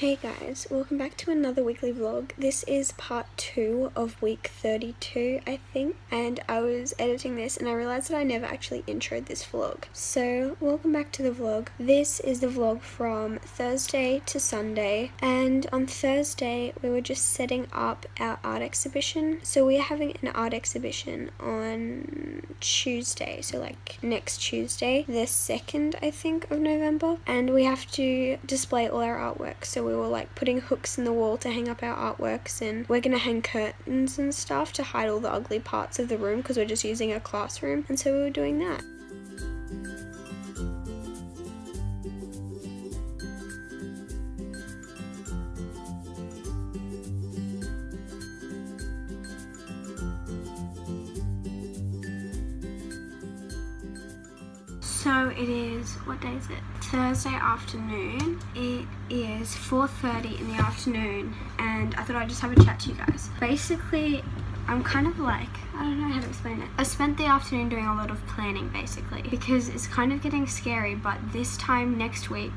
Hey guys, welcome back to another weekly vlog. This is part 2 of week 32, I think, and I was editing this and I realized that I never actually introed this vlog. So, welcome back to the vlog. This is the vlog from Thursday to Sunday, and on Thursday we were just setting up our art exhibition. So we are having an art exhibition on Tuesday, so like next Tuesday, the 2nd, I think, of November, and we have to display all our artwork. So we were like putting hooks in the wall to hang up our artworks, and we're gonna hang curtains and stuff to hide all the ugly parts of the room because we're just using a classroom, and so we were doing that. So it is, what day is it? Thursday afternoon. It is 4:30 in the afternoon, and I thought I'd just have a chat to you guys. Basically, I'm kind of like, I don't know how to explain it. I spent the afternoon doing a lot of planning, basically, because it's kind of getting scary, but this time next week,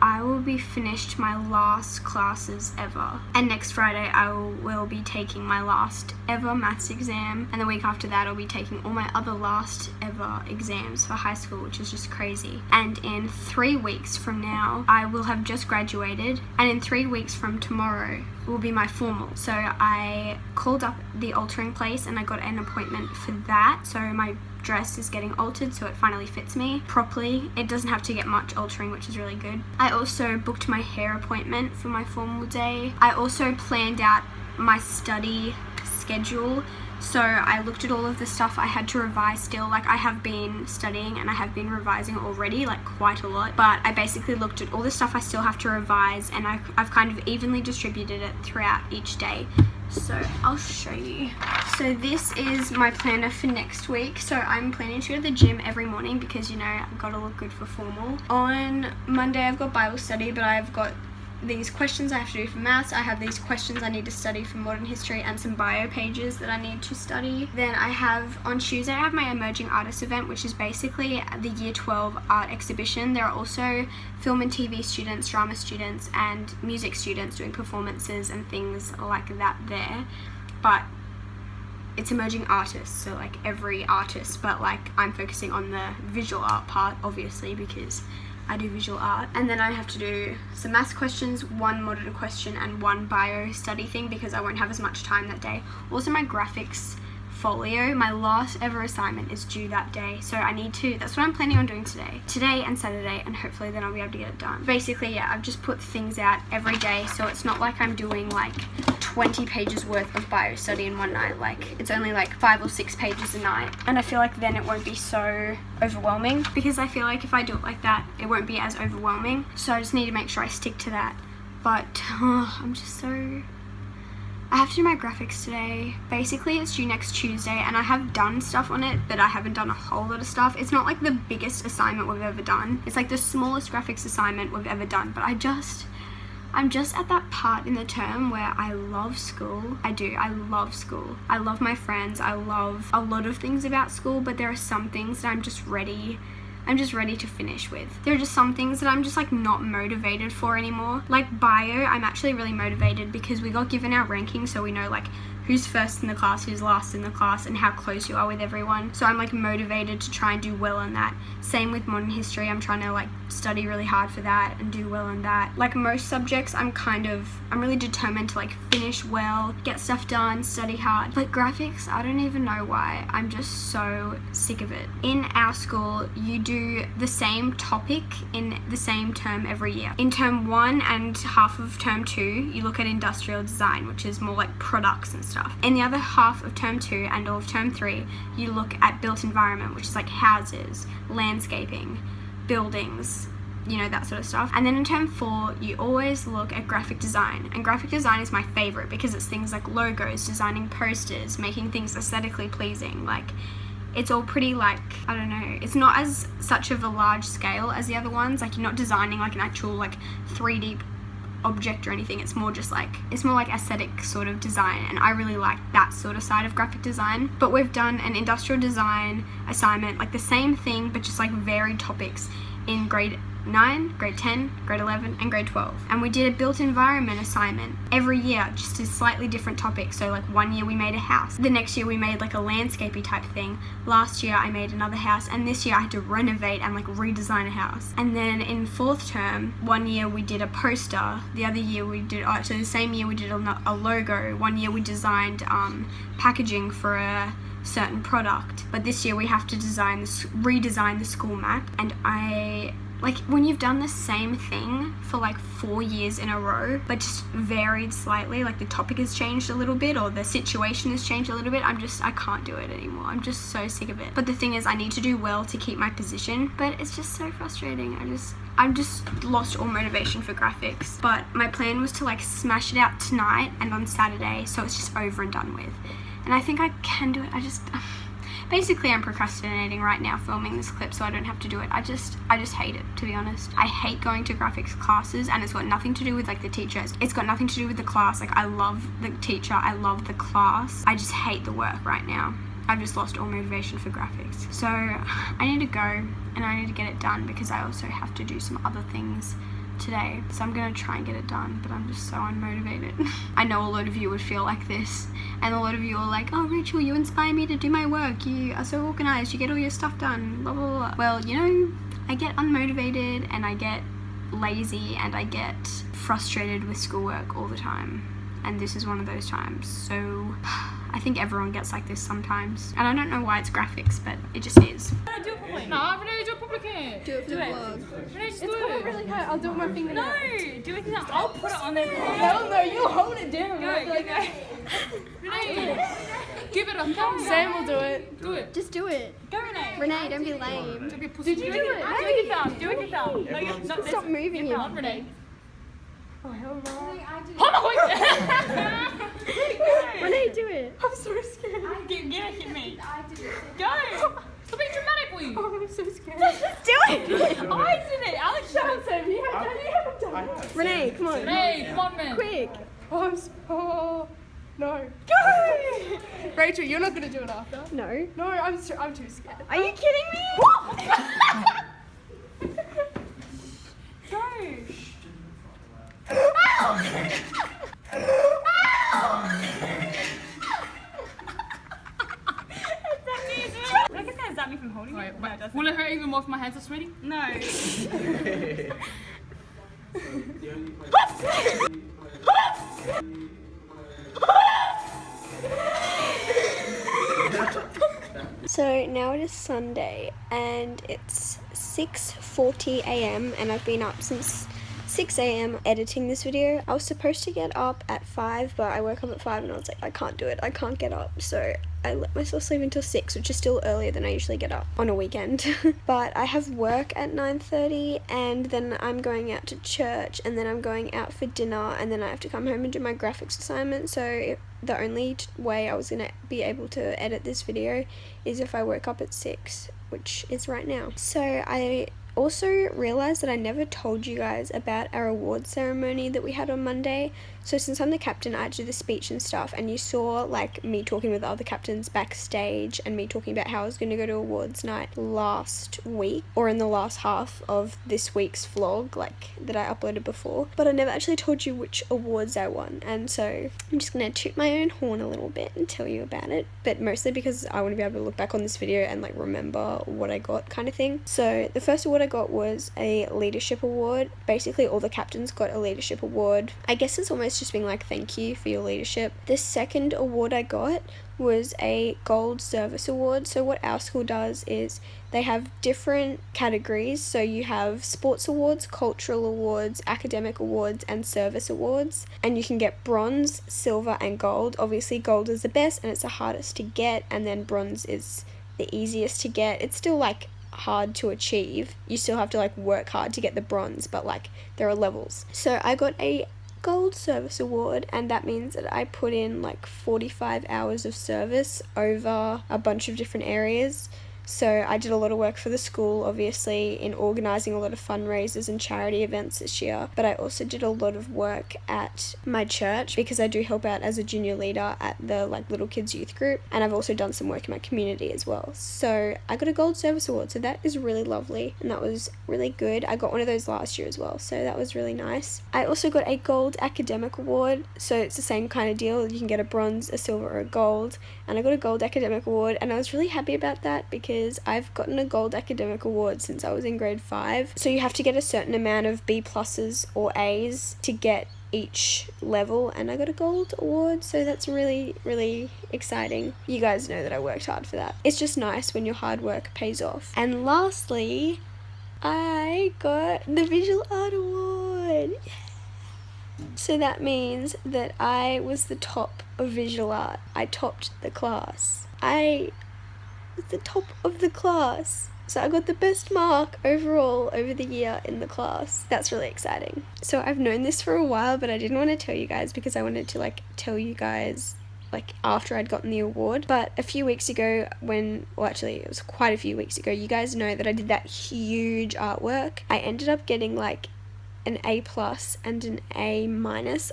I will be finished my last classes ever, and next Friday I will be taking my last ever maths exam, and the week after that I'll be taking all my other last ever exams for high school, which is just crazy. And in 3 weeks from now I will have just graduated, and in 3 weeks from tomorrow will be my formal. So I called up the altering place and I got an appointment for that, so my dress is getting altered so it finally fits me properly. It doesn't have to get much altering, which is really good. I also booked my hair appointment for my formal day. I also planned out my study schedule, so I looked at all of the stuff I had to revise still. Like, I have been studying and I have been revising already, like quite a lot, but I basically looked at all the stuff I still have to revise, and I've kind of evenly distributed it throughout each day. So I'll show you. So this is my planner for next week. So I'm planning to go to the gym every morning because, you know, I've got to look good for formal. On Monday I've got Bible study, but I've got these questions I have to do for maths. I have these questions I need to study for modern history and some bio pages that I need to study. Then I have, on Tuesday, I have my emerging artist event, which is basically the year 12 art exhibition. There are also film and TV students, drama students, and music students doing performances and things like that there. But it's emerging artists, so like every artist, but like I'm focusing on the visual art part, obviously, because I do visual art. And then I have to do some maths questions, one modern question, and one bio study thing because I won't have as much time that day. Also, my graphics folio, my last ever assignment, is due that day, so I need to, that's what I'm planning on doing today and Saturday, and hopefully then I'll be able to get it done. Basically, yeah, I've just put things out every day, so it's not like I'm doing like 20 pages worth of bio study in one night. Like, it's only like 5 or 6 pages a night, and I feel like then it won't be so overwhelming, because I feel like if I do it like that, it won't be as overwhelming. So I just need to make sure I stick to that. But I'm just so, I have to do my graphics today. Basically, it's due next Tuesday, and I have done stuff on it, but I haven't done a whole lot of stuff. It's not like the biggest assignment we've ever done. It's like the smallest graphics assignment we've ever done, but I'm just at that part in the term where I love school. I love school. I love my friends. I love a lot of things about school, but there are some things that I'm just ready to finish with. There are just some things that I'm just like not motivated for anymore. Like bio, I'm actually really motivated because we got given our rankings, so we know like who's first in the class, who's last in the class, and how close you are with everyone. So I'm like motivated to try and do well in that. Same with modern history, I'm trying to like study really hard for that and do well in that. Like most subjects, I'm really determined to like finish well, get stuff done, study hard. But graphics, I don't even know why. I'm just so sick of it. In our school, you do the same topic in the same term every year. In term 1 and half of term 2, you look at industrial design, which is more like products and stuff. In the other half of term 2 and all of term 3, you look at built environment, which is like houses, landscaping, buildings, you know, that sort of stuff. And then in term 4, you always look at graphic design, and graphic design is my favorite because it's things like logos, designing posters, making things aesthetically pleasing. Like, it's all pretty, like, I don't know, it's not as such of a large scale as the other ones. Like, you're not designing like an actual like 3D object or anything. It's more just like, it's more like aesthetic sort of design, and I really like that sort of side of graphic design. But we've done an industrial design assignment, like the same thing but just like varied topics in grade 9, grade 10, grade 11 and grade 12. And we did a built environment assignment every year, just a slightly different topic. So like one year we made a house, the next year we made like a landscapey type thing, last year I made another house, and this year I had to renovate and like redesign a house. And then in 4th term, one year we did a poster, the other year we did, actually the same year we did a logo, one year we designed packaging for a certain product, but this year we have to redesign the school map. And I like, when you've done the same thing for like 4 years in a row, but just varied slightly, like the topic has changed a little bit or the situation has changed a little bit, I can't do it anymore. I'm just so sick of it. But the thing is, I need to do well to keep my position, but it's just so frustrating. I've just lost all motivation for graphics. But my plan was to like smash it out tonight and on Saturday, so it's just over and done with. And I think I can do it. Basically I'm procrastinating right now filming this clip so I don't have to do it. I just hate it, to be honest. I hate going to graphics classes, and it's got nothing to do with like the teachers. It's got nothing to do with the class. Like, I love the teacher, I love the class. I just hate the work right now. I've just lost all motivation for graphics. So I need to go and I need to get it done because I also have to do some other things today. So I'm gonna try and get it done, but I'm just so unmotivated. I know a lot of you would feel like this, and a lot of you are like, oh Rachel, you inspire me to do my work, you are so organized, you get all your stuff done, blah blah blah. Well, you know, I get unmotivated and I get lazy and I get frustrated with schoolwork all the time, and this is one of those times. So I think everyone gets like this sometimes, and I don't know why it's graphics, but it just is. Do it properly. No, Renee, do it properly. Do it for the vlog. Renee, just It's do gonna it. really hurt. I'll do it with my finger. No, do it now. I'll put it on there. Hell no, you hold it down. Go. Renee, give it a thumb. Sam will do it. Do it. Just do it. Go, Renee. Renee, don't be lame. Don't be a pussy. Did you do it? Do it with your thumb. Do it with your thumb. No, Stop moving your him. thumb, Renee. Oh, hell no. Renee, do it. I'm so scared. Get it, hit me. Go. Stop being dramatic, will you? Oh, I'm so scared. Just do it! I did it. Alex did it. Sam, you haven't done it. Renee, come on. Renee, come on, man. Quick. Oh, no. Go! Rachel, you're not going to do it after. No. No, I'm too scared. Are you kidding me? Go. That me from holding it? No, it doesn't. Will it hurt even more if my hands are sweaty? No. So now it is Sunday and it's 6:40 a.m. and I've been up since 6 a.m. editing this video. I was supposed to get up at 5, but I woke up at 5 and I was like, I can't do it, I can't get up. So I let myself sleep until 6, which is still earlier than I usually get up on a weekend. But I have work at 9:30 and then I'm going out to church and then I'm going out for dinner and then I have to come home and do my graphics assignment. So the only way I was going to be able to edit this video is if I woke up at 6, which is right now. So I also realized that I never told you guys about our awards ceremony that we had on Monday. So since I'm the captain, I had to do the speech and stuff, and you saw like me talking with the other captains backstage and me talking about how I was going to go to awards night last week, or in the last half of this week's vlog, like that I uploaded before, but I never actually told you which awards I won. And so I'm just going to toot my own horn a little bit and tell you about it, but mostly because I want to be able to look back on this video and like remember what I got, kind of thing. So the first award I got was a leadership award. Basically all the captains got a leadership award. I guess it's almost just being like, thank you for your leadership. The second award I got was a gold service award. So what our school does is they have different categories. So you have sports awards, cultural awards, academic awards, and service awards. And you can get bronze, silver, and gold. Obviously gold is the best and it's the hardest to get, and then bronze is the easiest to get. It's still like hard to achieve. You still have to like work hard to get the bronze, but like there are levels. So I got a gold service award, and that means that I put in like 45 hours of service over a bunch of different areas. So I did a lot of work for the school, obviously, in organising a lot of fundraisers and charity events this year, but I also did a lot of work at my church because I do help out as a junior leader at the little kids youth group, and I've also done some work in my community as well. So I got a gold service award, so that is really lovely, and that was really good. I got one of those last year as well, so that was really nice. I also got a gold academic award, so it's the same kind of deal. You can get a bronze, a silver, or a gold, and I got a gold academic award, and I was really happy about that because I've gotten a gold academic award since I was in grade 5. So you have to get a certain amount of B pluses or A's to get each level, and I got a gold award, so that's really, really exciting. You guys know that I worked hard for that. It's just nice when your hard work pays off. And lastly, I got the visual art award. So that means that I was the top of visual art. I topped the class. I was the top of the class. So I got the best mark overall over the year in the class. That's really exciting. So I've known this for a while, but I didn't want to tell you guys because I wanted to tell you guys after I'd gotten the award. But a few weeks ago actually it was quite a few weeks ago, you guys know that I did that huge artwork. I ended up getting an A+ and an A-,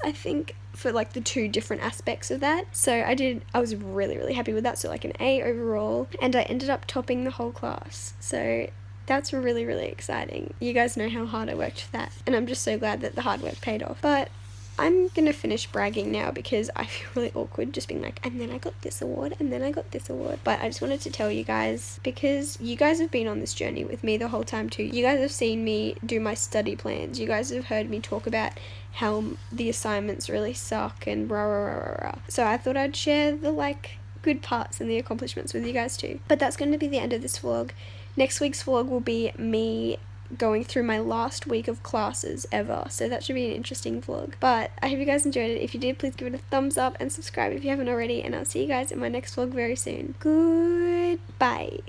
I think, for the 2 different aspects of that. So I was really, really happy with that. So an A overall, and I ended up topping the whole class. So that's really, really exciting. You guys know how hard I worked for that, and I'm just so glad that the hard work paid off. But I'm gonna finish bragging now because I feel really awkward just being and then I got this award, and then I got this award. But I just wanted to tell you guys because you guys have been on this journey with me the whole time too. You guys have seen me do my study plans. You guys have heard me talk about how the assignments really suck and rah rah rah rah rah. So I thought I'd share the good parts and the accomplishments with you guys too. But that's going to be the end of this vlog. Next week's vlog will be me going through my last week of classes ever, so that should be an interesting vlog. But I hope you guys enjoyed it. If you did, please give it a thumbs up and subscribe if you haven't already, and I'll see you guys in my next vlog very soon. Goodbye.